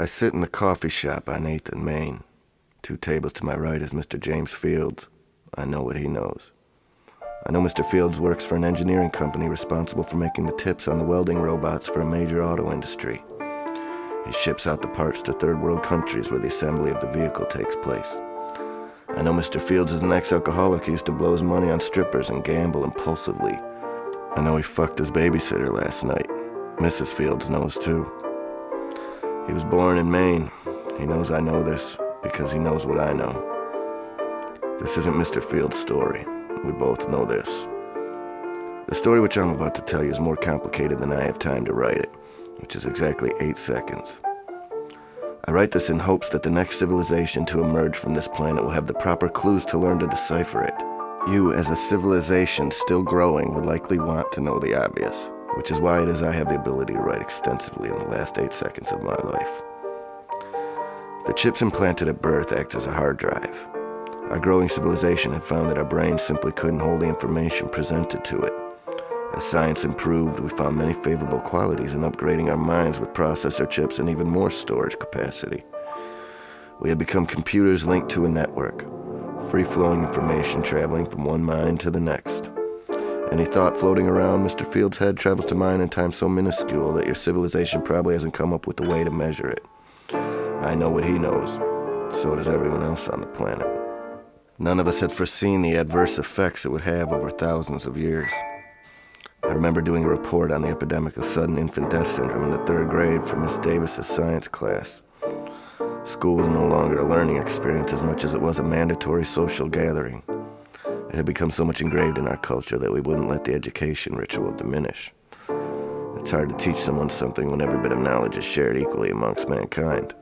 I sit in the coffee shop on 8th and Main. 2 tables to my right is Mr. James Fields. I know what he knows. I know Mr. Fields works for an engineering company responsible for making the tips on the welding robots for a major auto industry. He ships out the parts to third world countries where the assembly of the vehicle takes place. I know Mr. Fields is an ex-alcoholic who used to blow his money on strippers and gamble impulsively. I know he fucked his babysitter last night. Mrs. Fields knows too. He was born in Maine. He knows I know this because he knows what I know. This isn't Mr. Fields' story. We both know this. The story which I'm about to tell you is more complicated than I have time to write it, which is exactly 8 seconds. I write this in hopes that the next civilization to emerge from this planet will have the proper clues to learn to decipher it. You, as a civilization still growing, would likely want to know the obvious, which is why it is I have the ability to write extensively in the last 8 seconds of my life. The chips implanted at birth act as a hard drive. Our growing civilization had found that our brains simply couldn't hold the information presented to it. As science improved, we found many favorable qualities in upgrading our minds with processor chips and even more storage capacity. We had become computers linked to a network, free-flowing information traveling from one mind to the next. Any thought floating around Mr. Fields' head travels to mine in time so minuscule that your civilization probably hasn't come up with a way to measure it. I know what he knows. So does everyone else on the planet. None of us had foreseen the adverse effects it would have over thousands of years. I remember doing a report on the epidemic of sudden infant death syndrome in the 3rd grade for Miss Davis's science class. School was no longer a learning experience as much as it was a mandatory social gathering. It had become so much engraved in our culture that we wouldn't let the education ritual diminish. It's hard to teach someone something when every bit of knowledge is shared equally amongst mankind.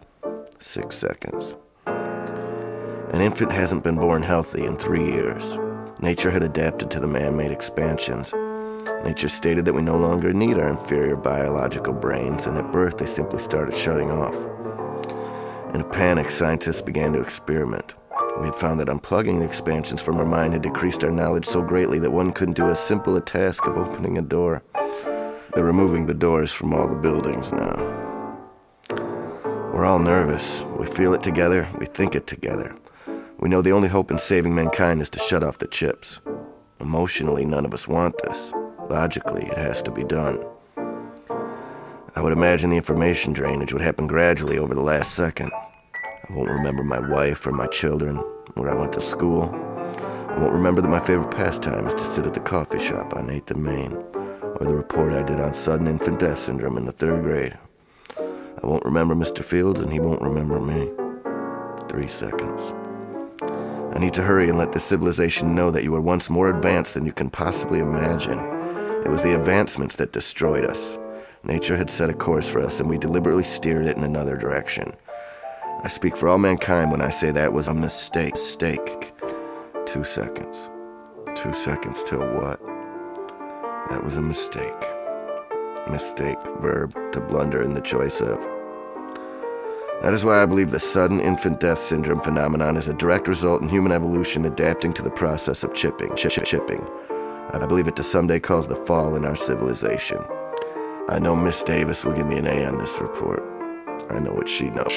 6 seconds. An infant hasn't been born healthy in 3 years. Nature had adapted to the man-made expansions. Nature stated that we no longer need our inferior biological brains, and at birth they simply started shutting off. In a panic, scientists began to experiment. We had found that unplugging the expansions from our mind had decreased our knowledge so greatly that one couldn't do as simple a task of opening a door. They're removing the doors from all the buildings now. We're all nervous. We feel it together, we think it together. We know the only hope in saving mankind is to shut off the chips. Emotionally, none of us want this. Logically, it has to be done. I would imagine the information drainage would happen gradually over the last second. I won't remember my wife or my children, where I went to school. I won't remember that my favorite pastime is to sit at the coffee shop on 8th and Main, or the report I did on sudden infant death syndrome in the 3rd grade. I won't remember Mr. Fields, and he won't remember me. 3 seconds. I need to hurry and let this civilization know that you are once more advanced than you can possibly imagine. It was the advancements that destroyed us. Nature had set a course for us, and we deliberately steered it in another direction. I speak for all mankind when I say that was a mistake. 2 seconds. 2 seconds till what? That was a mistake. Mistake, verb, to blunder in the choice of. That is why I believe the sudden infant death syndrome phenomenon is a direct result in human evolution adapting to the process of chipping. I believe it to someday cause the fall in our civilization. I know Miss Davis will give me an A on this report. I know what she knows.